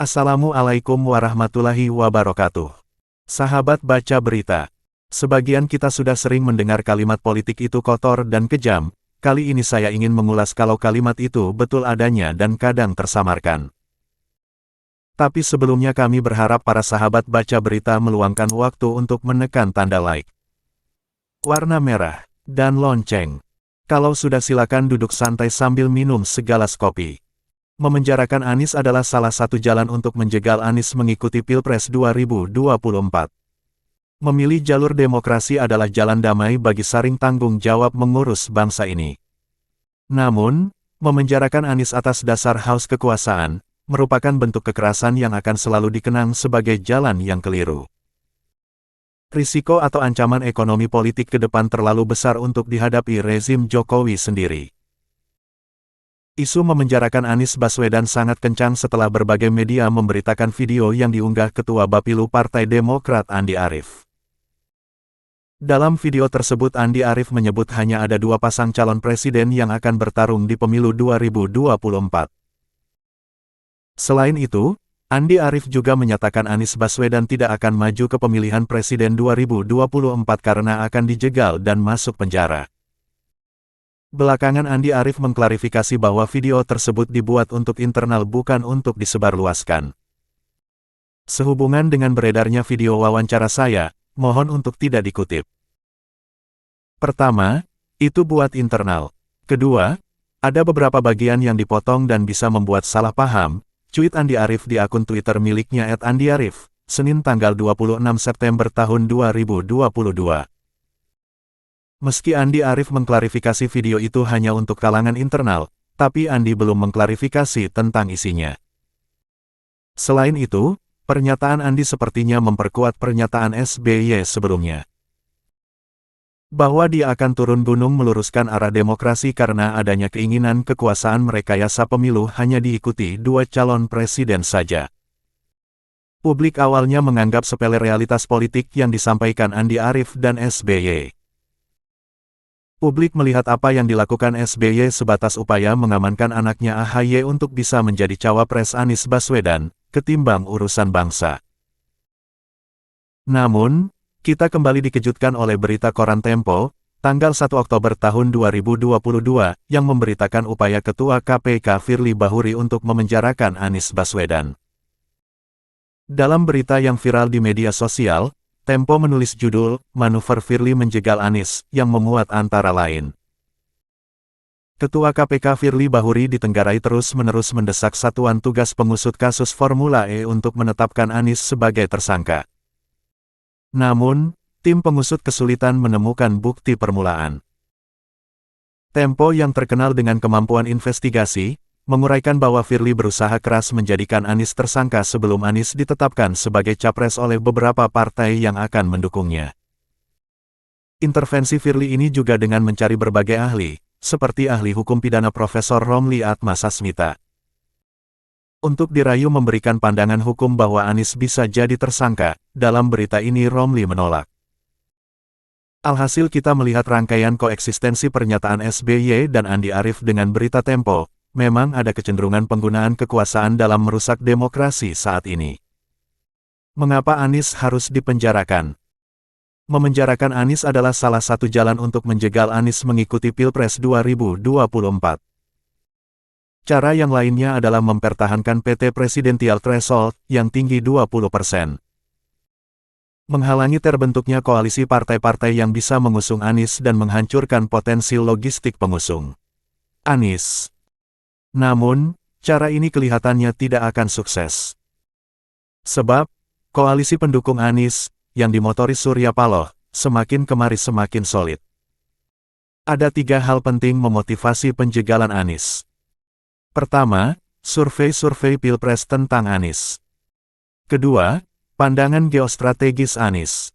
Assalamualaikum warahmatullahi wabarakatuh. Sahabat baca berita. Sebagian kita sudah sering mendengar kalimat politik itu kotor dan kejam. Kali ini saya ingin mengulas kalau kalimat itu betul adanya dan kadang tersamarkan. Tapi sebelumnya kami berharap para sahabat baca berita meluangkan waktu untuk menekan tanda like, warna merah, dan lonceng. Kalau sudah silakan duduk santai sambil minum segelas kopi. Memenjarakan Anies adalah salah satu jalan untuk menjegal Anies mengikuti Pilpres 2024. Memilih jalur demokrasi adalah jalan damai bagi saring tanggung jawab mengurus bangsa ini. Namun, memenjarakan Anies atas dasar haus kekuasaan, merupakan bentuk kekerasan yang akan selalu dikenang sebagai jalan yang keliru. Risiko atau ancaman ekonomi politik ke depan terlalu besar untuk dihadapi rezim Jokowi sendiri. Isu memenjarakan Anies Baswedan sangat kencang setelah berbagai media memberitakan video yang diunggah Ketua Bapilu Partai Demokrat Andi Arief. Dalam video tersebut Andi Arief menyebut hanya ada dua pasang calon presiden yang akan bertarung di pemilu 2024. Selain itu, Andi Arief juga menyatakan Anies Baswedan tidak akan maju ke pemilihan presiden 2024 karena akan dijegal dan masuk penjara. Belakangan Andi Arief mengklarifikasi bahwa video tersebut dibuat untuk internal bukan untuk disebarluaskan. Sehubungan dengan beredarnya video wawancara saya, mohon untuk tidak dikutip. Pertama, itu buat internal. Kedua, ada beberapa bagian yang dipotong dan bisa membuat salah paham, cuit Andi Arief di akun Twitter miliknya @andiarif, Senin tanggal 26 September tahun 2022. Meski Andi Arief mengklarifikasi video itu hanya untuk kalangan internal, tapi Andi belum mengklarifikasi tentang isinya. Selain itu, pernyataan Andi sepertinya memperkuat pernyataan SBY sebelumnya. Bahwa dia akan turun gunung meluruskan arah demokrasi karena adanya keinginan kekuasaan merekayasa pemilu hanya diikuti dua calon presiden saja. Publik awalnya menganggap sepele realitas politik yang disampaikan Andi Arief dan SBY. Publik melihat apa yang dilakukan SBY sebatas upaya mengamankan anaknya AHY untuk bisa menjadi cawapres Anies Baswedan, ketimbang urusan bangsa. Namun, kita kembali dikejutkan oleh berita koran Tempo, tanggal 1 Oktober tahun 2022, yang memberitakan upaya Ketua KPK Firly Bahuri untuk memenjarakan Anies Baswedan. Dalam berita yang viral di media sosial, Tempo menulis judul, Manuver Firly Menjegal Anies, yang memuat antara lain. Ketua KPK Firly Bahuri ditenggarai terus-menerus mendesak Satuan Tugas Pengusut Kasus Formula E untuk menetapkan Anies sebagai tersangka. Namun, tim pengusut kesulitan menemukan bukti permulaan. Tempo yang terkenal dengan kemampuan investigasi, menguraikan bahwa Firly berusaha keras menjadikan Anies tersangka sebelum Anies ditetapkan sebagai capres oleh beberapa partai yang akan mendukungnya. Intervensi Firly ini juga dengan mencari berbagai ahli, seperti ahli hukum pidana Profesor Romli Atmasasmita. Untuk dirayu memberikan pandangan hukum bahwa Anies bisa jadi tersangka, dalam berita ini Romli menolak. Alhasil kita melihat rangkaian koeksistensi pernyataan SBY dan Andi Arief dengan berita Tempo. Memang ada kecenderungan penggunaan kekuasaan dalam merusak demokrasi saat ini. Mengapa Anies harus dipenjarakan? Memenjarakan Anies adalah salah satu jalan untuk menjegal Anies mengikuti Pilpres 2024. Cara yang lainnya adalah mempertahankan PT Presidential Threshold yang tinggi 20%. Menghalangi terbentuknya koalisi partai-partai yang bisa mengusung Anies dan menghancurkan potensi logistik pengusung Anies. Namun, cara ini kelihatannya tidak akan sukses. Sebab, koalisi pendukung Anies, yang dimotori Surya Paloh, semakin kemari semakin solid. Ada tiga hal penting memotivasi penjegalan Anies. Pertama, survei-survei Pilpres tentang Anies. Kedua, pandangan geostrategis Anies.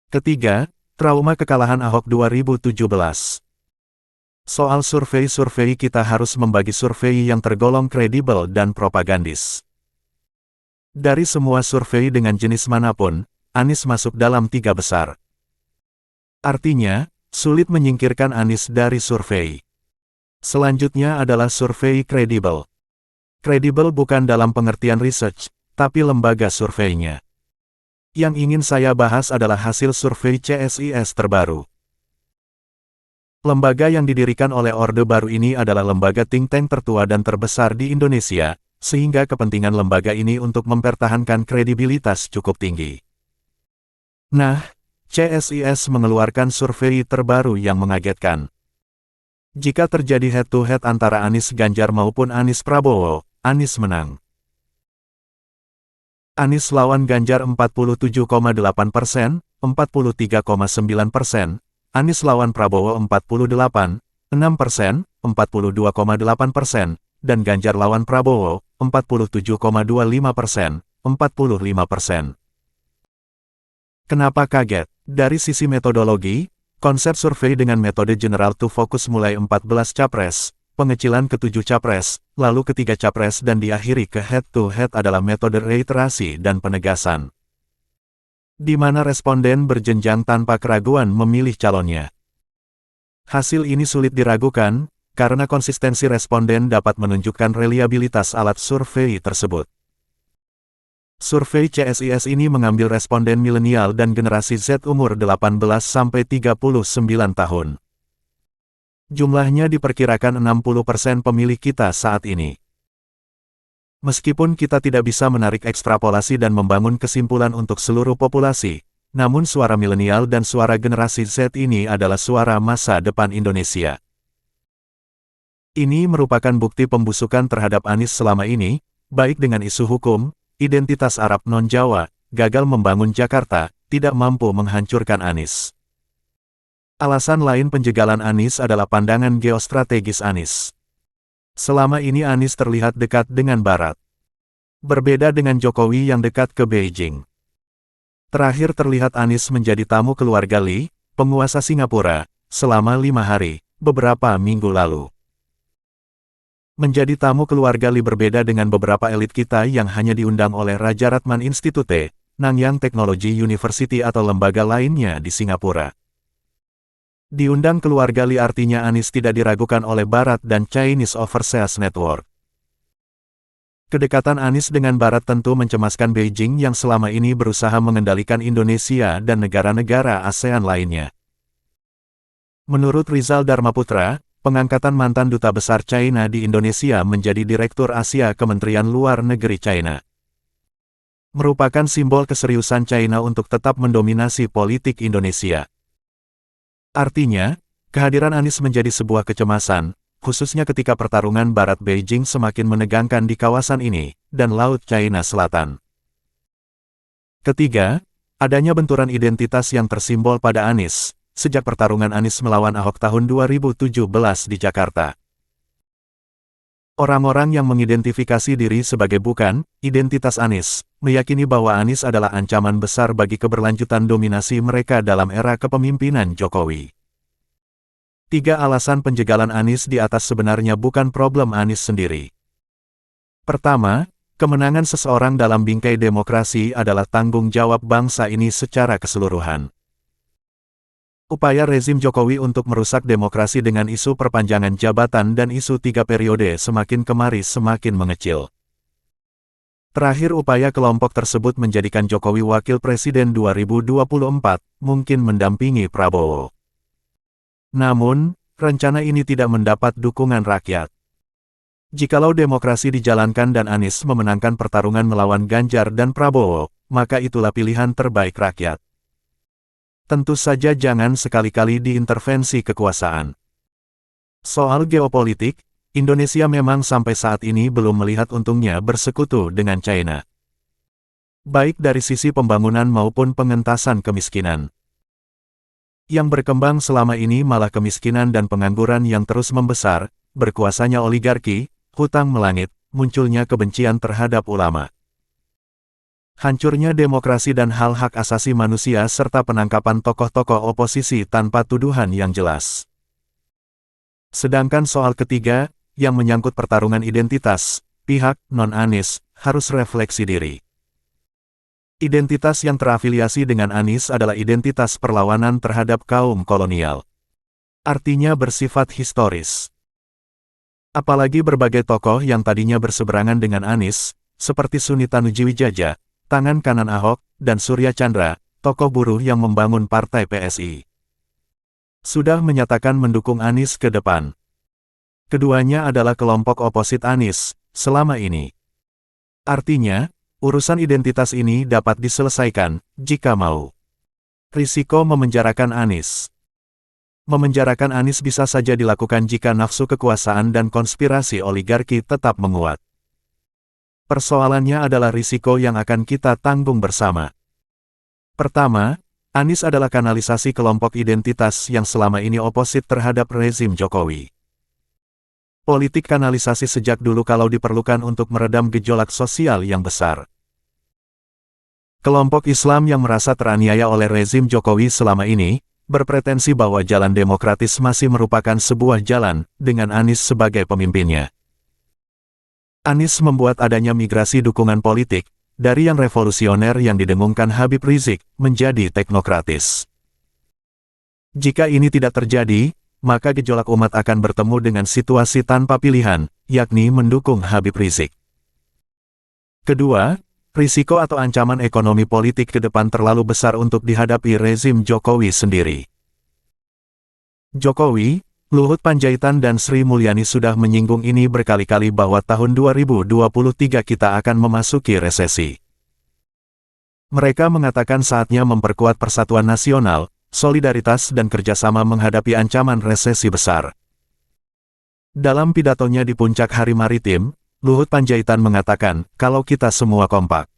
Ketiga, trauma kekalahan Ahok 2017. Soal survei-survei kita harus membagi survei yang tergolong kredibel dan propagandis. Dari semua survei dengan jenis manapun, Anies masuk dalam tiga besar. Artinya, sulit menyingkirkan Anies dari survei. Selanjutnya adalah survei kredibel. Kredibel bukan dalam pengertian research, tapi lembaga surveinya. Yang ingin saya bahas adalah hasil survei CSIS terbaru. Lembaga yang didirikan oleh Orde Baru ini adalah lembaga think tank tertua dan terbesar di Indonesia, sehingga kepentingan lembaga ini untuk mempertahankan kredibilitas cukup tinggi. Nah, CSIS mengeluarkan survei terbaru yang mengagetkan. Jika terjadi head-to-head antara Anies Ganjar maupun Anies Prabowo, Anies menang. Anies lawan Ganjar 47,8%, 43,9%, Anies lawan Prabowo 48,6%, 42,8%, dan Ganjar lawan Prabowo 47,25%, 45%. Kenapa kaget? Dari sisi metodologi, konsep survei dengan metode general to focus mulai 14 capres, pengecilan ke 7 capres, lalu ke 3 capres dan diakhiri ke head-to-head adalah metode reiterasi dan penegasan, di mana responden berjenjang tanpa keraguan memilih calonnya. Hasil ini sulit diragukan, karena konsistensi responden dapat menunjukkan reliabilitas alat survei tersebut. Survei CSIS ini mengambil responden milenial dan generasi Z umur 18-39 tahun. Jumlahnya diperkirakan 60% pemilih kita saat ini. Meskipun kita tidak bisa menarik ekstrapolasi dan membangun kesimpulan untuk seluruh populasi, namun suara milenial dan suara generasi Z ini adalah suara masa depan Indonesia. Ini merupakan bukti pembusukan terhadap Anies selama ini, baik dengan isu hukum, identitas Arab non-Jawa, gagal membangun Jakarta, tidak mampu menghancurkan Anies. Alasan lain penjegalan Anies adalah pandangan geostrategis Anies. Selama ini Anies terlihat dekat dengan Barat. Berbeda dengan Jokowi yang dekat ke Beijing. Terakhir terlihat Anies menjadi tamu keluarga Lee, penguasa Singapura, selama 5 hari, beberapa minggu lalu. Menjadi tamu keluarga Lee berbeda dengan beberapa elit kita yang hanya diundang oleh Raja Ratman Institute, Nanyang Technology University atau lembaga lainnya di Singapura. Diundang keluarga Lee artinya Anies tidak diragukan oleh Barat dan Chinese Overseas Network. Kedekatan Anies dengan Barat tentu mencemaskan Beijing yang selama ini berusaha mengendalikan Indonesia dan negara-negara ASEAN lainnya. Menurut Rizal Dharmaputra, pengangkatan mantan Duta Besar China di Indonesia menjadi Direktur Asia Kementerian Luar Negeri China merupakan simbol keseriusan China untuk tetap mendominasi politik Indonesia. Artinya, kehadiran Anies menjadi sebuah kecemasan, khususnya ketika pertarungan Barat Beijing semakin menegangkan di kawasan ini, dan Laut China Selatan. Ketiga, adanya benturan identitas yang tersimbol pada Anies, sejak pertarungan Anies melawan Ahok tahun 2017 di Jakarta. Orang-orang yang mengidentifikasi diri sebagai bukan identitas Anies, meyakini bahwa Anies adalah ancaman besar bagi keberlanjutan dominasi mereka dalam era kepemimpinan Jokowi. 3 alasan penjegalan Anies di atas sebenarnya bukan problem Anies sendiri. Pertama, kemenangan seseorang dalam bingkai demokrasi adalah tanggung jawab bangsa ini secara keseluruhan. Upaya rezim Jokowi untuk merusak demokrasi dengan isu perpanjangan jabatan dan isu 3 periode semakin kemari semakin mengecil. Terakhir upaya kelompok tersebut menjadikan Jokowi wakil presiden 2024, mungkin mendampingi Prabowo. Namun, rencana ini tidak mendapat dukungan rakyat. Jikalau demokrasi dijalankan dan Anies memenangkan pertarungan melawan Ganjar dan Prabowo, maka itulah pilihan terbaik rakyat. Tentu saja jangan sekali-kali diintervensi kekuasaan. Soal geopolitik, Indonesia memang sampai saat ini belum melihat untungnya bersekutu dengan China. Baik dari sisi pembangunan maupun pengentasan kemiskinan. Yang berkembang selama ini malah kemiskinan dan pengangguran yang terus membesar, berkuasanya oligarki, hutang melangit, munculnya kebencian terhadap ulama. Hancurnya demokrasi dan hak asasi manusia serta penangkapan tokoh-tokoh oposisi tanpa tuduhan yang jelas. Sedangkan soal ketiga, yang menyangkut pertarungan identitas, pihak non-Anies harus refleksi diri. Identitas yang terafiliasi dengan Anies adalah identitas perlawanan terhadap kaum kolonial. Artinya bersifat historis. Apalagi berbagai tokoh yang tadinya berseberangan dengan Anies, seperti Suni Tanujiwijaya, tangan kanan Ahok, dan Surya Chandra, tokoh buruh yang membangun partai PSI, sudah menyatakan mendukung Anies ke depan. Keduanya adalah kelompok oposit Anies selama ini. Artinya, urusan identitas ini dapat diselesaikan jika mau. Risiko memenjarakan Anies. Memenjarakan Anies bisa saja dilakukan jika nafsu kekuasaan dan konspirasi oligarki tetap menguat. Persoalannya adalah risiko yang akan kita tanggung bersama. Pertama, Anies adalah kanalisasi kelompok identitas yang selama ini oposit terhadap rezim Jokowi. Politik kanalisasi sejak dulu kalau diperlukan untuk meredam gejolak sosial yang besar. Kelompok Islam yang merasa teraniaya oleh rezim Jokowi selama ini, berpretensi bahwa jalan demokratis masih merupakan sebuah jalan, dengan Anies sebagai pemimpinnya. Anies membuat adanya migrasi dukungan politik, dari yang revolusioner yang didengungkan Habib Rizik, menjadi teknokratis. Jika ini tidak terjadi, maka gejolak umat akan bertemu dengan situasi tanpa pilihan, yakni mendukung Habib Rizik. Kedua, risiko atau ancaman ekonomi politik ke depan terlalu besar untuk dihadapi rezim Jokowi sendiri. Jokowi, Luhut Panjaitan dan Sri Mulyani sudah menyinggung ini berkali-kali bahwa tahun 2023 kita akan memasuki resesi. Mereka mengatakan saatnya memperkuat persatuan nasional, solidaritas dan kerjasama menghadapi ancaman resesi besar. Dalam pidatonya di Puncak Hari Maritim, Luhut Panjaitan mengatakan, kalau kita semua kompak.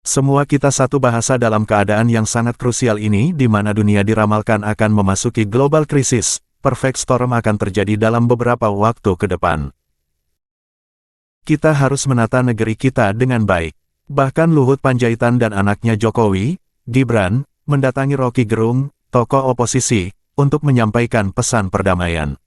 Semua kita satu bahasa dalam keadaan yang sangat krusial ini di mana dunia diramalkan akan memasuki global krisis, perfect storm akan terjadi dalam beberapa waktu ke depan. Kita harus menata negeri kita dengan baik. Bahkan Luhut Panjaitan dan anaknya Jokowi, Gibran, mendatangi Rocky Gerung, tokoh oposisi, untuk menyampaikan pesan perdamaian.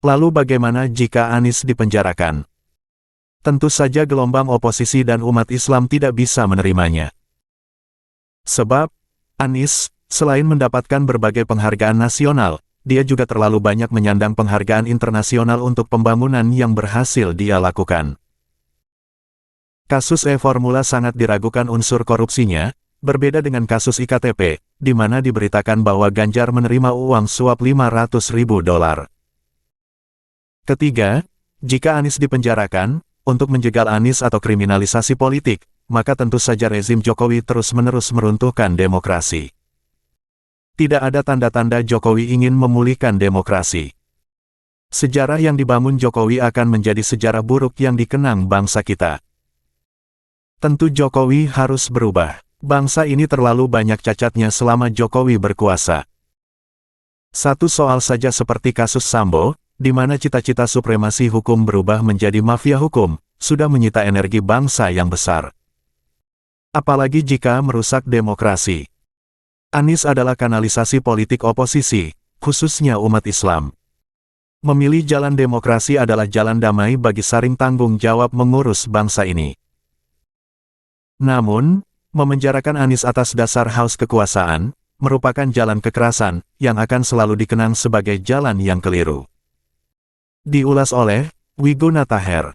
Lalu bagaimana jika Anies dipenjarakan? Tentu saja gelombang oposisi dan umat Islam tidak bisa menerimanya. Sebab, Anies, selain mendapatkan berbagai penghargaan nasional, dia juga terlalu banyak menyandang penghargaan internasional untuk pembangunan yang berhasil dia lakukan. Kasus e-Formula sangat diragukan unsur korupsinya, berbeda dengan kasus IKTP, di mana diberitakan bahwa Ganjar menerima uang suap $500.000. Ketiga, jika Anies dipenjarakan, untuk menjegal Anies atau kriminalisasi politik, maka tentu saja rezim Jokowi terus-menerus meruntuhkan demokrasi. Tidak ada tanda-tanda Jokowi ingin memulihkan demokrasi. Sejarah yang dibangun Jokowi akan menjadi sejarah buruk yang dikenang bangsa kita. Tentu Jokowi harus berubah. Bangsa ini terlalu banyak cacatnya selama Jokowi berkuasa. Satu soal saja seperti kasus Sambo, di mana cita-cita supremasi hukum berubah menjadi mafia hukum, sudah menyita energi bangsa yang besar. Apalagi jika merusak demokrasi. Anies adalah kanalisasi politik oposisi, khususnya umat Islam. Memilih jalan demokrasi adalah jalan damai bagi saling tanggung jawab mengurus bangsa ini. Namun, memenjarakan Anies atas dasar haus kekuasaan, merupakan jalan kekerasan, yang akan selalu dikenang sebagai jalan yang keliru. Diulas oleh Wigunataher.